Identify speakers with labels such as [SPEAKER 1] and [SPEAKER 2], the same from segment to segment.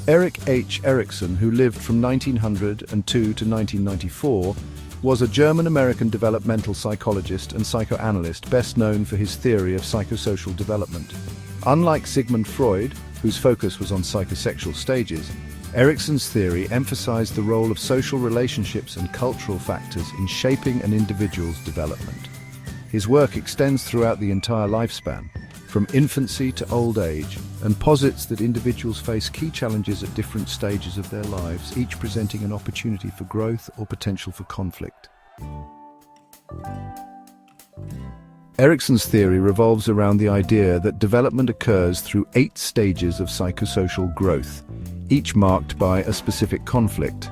[SPEAKER 1] Erik Erikson, who lived from 1902 to 1994, was a German-American developmental psychologist and psychoanalyst best known for his theory of psychosocial development. Unlike Sigmund Freud, whose focus was on psychosexual stages, Erikson's theory emphasized the role of social relationships and cultural factors in shaping an individual's development. His work extends throughout the entire lifespan, from infancy to old age, and posits that individuals face key challenges at different stages of their lives, each presenting an opportunity for growth or potential for conflict. Erikson's theory revolves around the idea that development occurs through 8 stages of psychosocial growth, each marked by a specific conflict.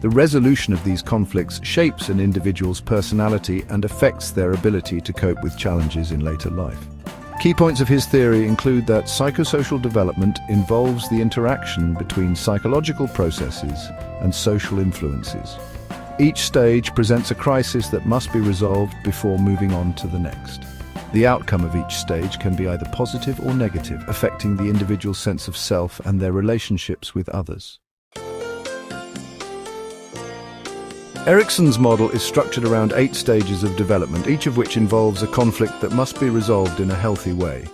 [SPEAKER 1] The resolution of these conflicts shapes an individual's personality and affects their ability to cope with challenges in later life. Key points of his theory include that psychosocial development involves the interaction between psychological processes and social influences. Each stage presents a crisis that must be resolved before moving on to the next. The outcome of each stage can be either positive or negative, affecting the individual's sense of self and their relationships with others. Erikson's model is structured around 8 stages of development, each of which involves a conflict that must be resolved in a healthy way.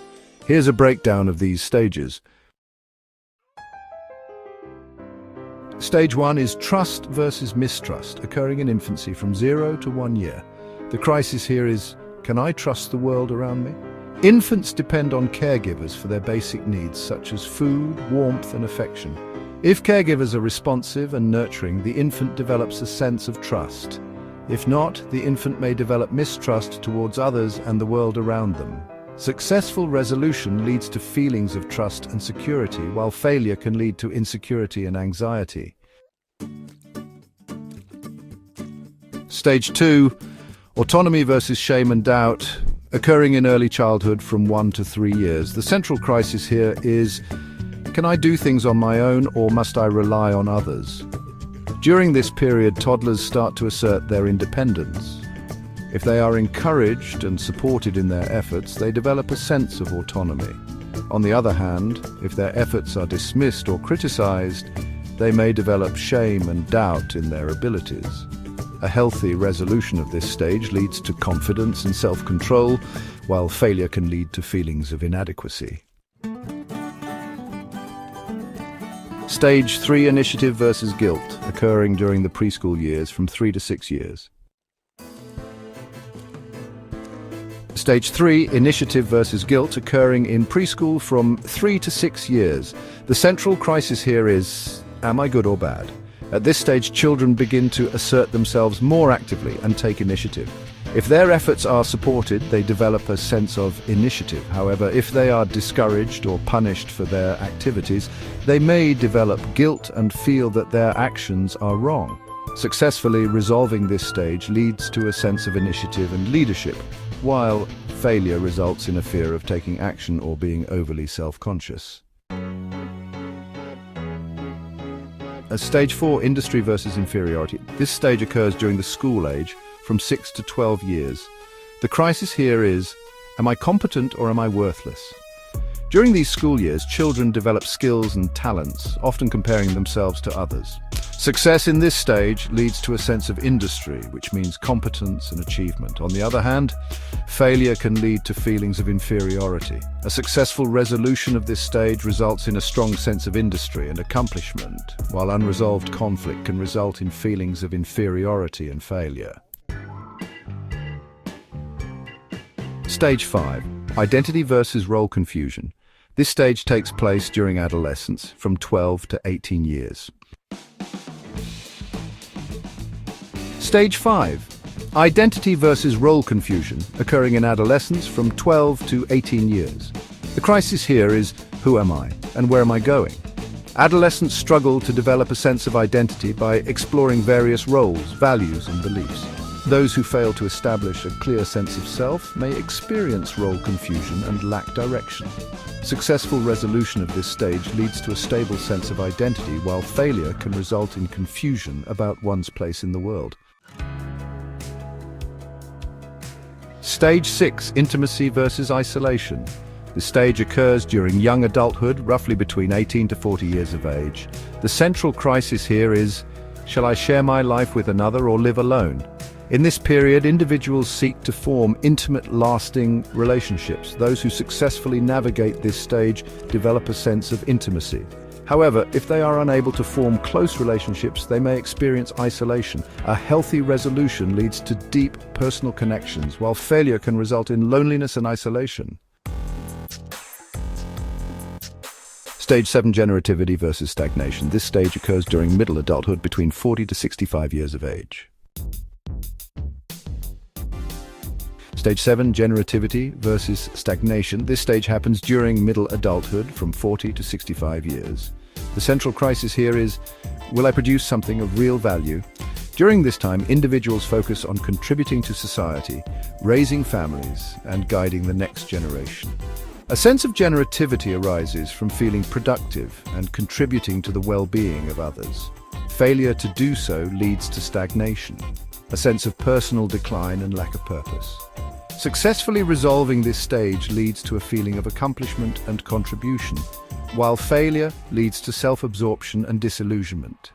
[SPEAKER 1] Here's a breakdown of these stages. Stage 1 is trust versus mistrust, occurring in infancy from 0 to 1 year. The crisis here is, can I trust the world around me? Infants depend on caregivers for their basic needs, such as food, warmth, and affection. If caregivers are responsive and nurturing, the infant develops a sense of trust. If not, the infant may develop mistrust towards others and the world around them. Successful resolution leads to feelings of trust and security, while failure can lead to insecurity and anxiety. Stage 2, autonomy versus shame and doubt, occurring in early childhood from 1 to 3 years. The central crisis here is, can I do things on my own or must I rely on others? During this period, toddlers start to assert their independence. If they are encouraged and supported in their efforts, they develop a sense of autonomy. On the other hand, if their efforts are dismissed or criticized, they may develop shame and doubt in their abilities. A healthy resolution of this stage leads to confidence and self-control, while failure can lead to feelings of inadequacy. Stage 3, initiative versus guilt, occurring during the preschool years from 3 to 6 years. Stage 3, initiative versus guilt, occurring in preschool from 3 to 6 years. The central crisis here is, am I good or bad? At this stage, children begin to assert themselves more actively and take initiative. If their efforts are supported, they develop a sense of initiative. However, if they are discouraged or punished for their activities, they may develop guilt and feel that their actions are wrong. Successfully resolving this stage leads to a sense of initiative and leadership, while failure results in a fear of taking action or being overly self-conscious. Stage 4, industry versus inferiority. This stage occurs during the school age, from 6 to 12 years. The crisis here is, am I competent or am I worthless? During these school years, children develop skills and talents, often comparing themselves to others. Success in this stage leads to a sense of industry, which means competence and achievement. On the other hand, failure can lead to feelings of inferiority. A successful resolution of this stage results in a strong sense of industry and accomplishment, while unresolved conflict can result in feelings of inferiority and failure. Stage 5, identity versus role confusion. This stage takes place during adolescence, from 12 to 18 years. Stage 5, identity versus role confusion, occurring in adolescence from 12 to 18 years. The crisis here is, who am I and where am I going? Adolescents struggle to develop a sense of identity by exploring various roles, values, and beliefs. Those who fail to establish a clear sense of self may experience role confusion and lack direction. Successful resolution of this stage leads to a stable sense of identity, while failure can result in confusion about one's place in the world. Stage 6, intimacy versus isolation. The stage occurs during young adulthood, roughly between 18 to 40 years of age. The central crisis here is, shall I share my life with another or live alone? In this period, individuals seek to form intimate, lasting relationships. Those who successfully navigate this stage develop a sense of intimacy. However, if they are unable to form close relationships, they may experience isolation. A healthy resolution leads to deep personal connections, while failure can result in loneliness and isolation. Stage 7: generativity versus stagnation. This stage occurs during middle adulthood between 40 to 65 years of age. Stage 7: generativity versus stagnation. This stage happens during middle adulthood from 40 to 65 years. The central crisis here is, will I produce something of real value? During this time, individuals focus on contributing to society, raising families, and guiding the next generation. A sense of generativity arises from feeling productive and contributing to the well-being of others. Failure to do so leads to stagnation, a sense of personal decline and lack of purpose. Successfully resolving this stage leads to a feeling of accomplishment and contribution, while failure leads to self-absorption and disillusionment.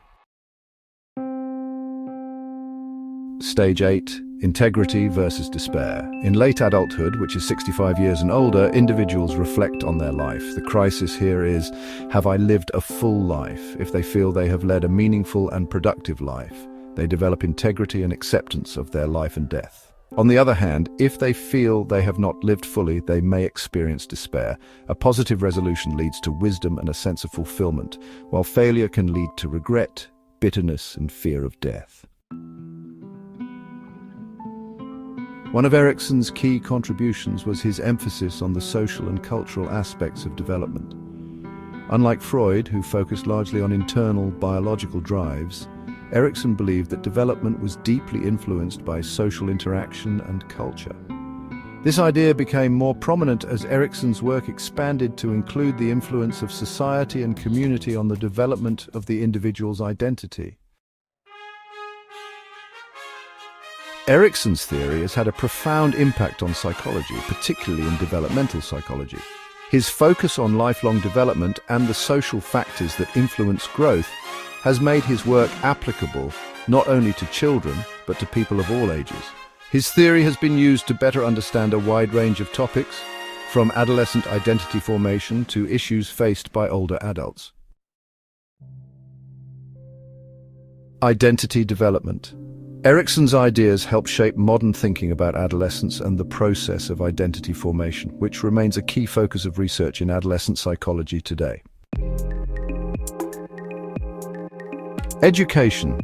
[SPEAKER 1] Stage 8: integrity versus despair. In late adulthood, which is 65 years and older, individuals reflect on their life. The crisis here is, have I lived a full life? If they feel they have led a meaningful and productive life, they develop integrity and acceptance of their life and death. On the other hand, if they feel they have not lived fully, they may experience despair. A positive resolution leads to wisdom and a sense of fulfillment, while failure can lead to regret, bitterness, and fear of death. One of Erikson's key contributions was his emphasis on the social and cultural aspects of development. Unlike Freud, who focused largely on internal biological drives, Erikson believed that development was deeply influenced by social interaction and culture. This idea became more prominent as Erikson's work expanded to include the influence of society and community on the development of the individual's identity. Erikson's theory has had a profound impact on psychology, particularly in developmental psychology. His focus on lifelong development and the social factors that influence growth has made his work applicable not only to children, but to people of all ages. His theory has been used to better understand a wide range of topics, from adolescent identity formation to issues faced by older adults. Identity development. Erikson's ideas help shape modern thinking about adolescence and the process of identity formation, which remains a key focus of research in adolescent psychology today. Education.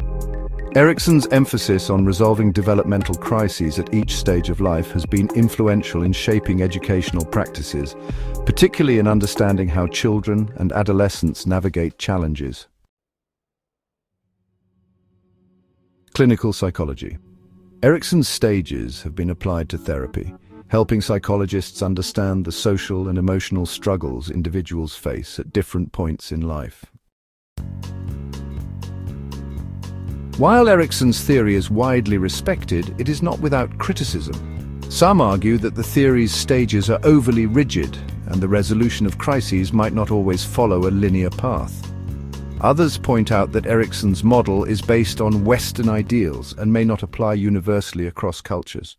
[SPEAKER 1] Erikson's emphasis on resolving developmental crises at each stage of life has been influential in shaping educational practices, particularly in understanding how children and adolescents navigate challenges. Clinical psychology. Erikson's stages have been applied to therapy, helping psychologists understand the social and emotional struggles individuals face at different points in life. While Erikson's theory is widely respected, it is not without criticism. Some argue that the theory's stages are overly rigid, and the resolution of crises might not always follow a linear path. Others point out that Erikson's model is based on Western ideals and may not apply universally across cultures.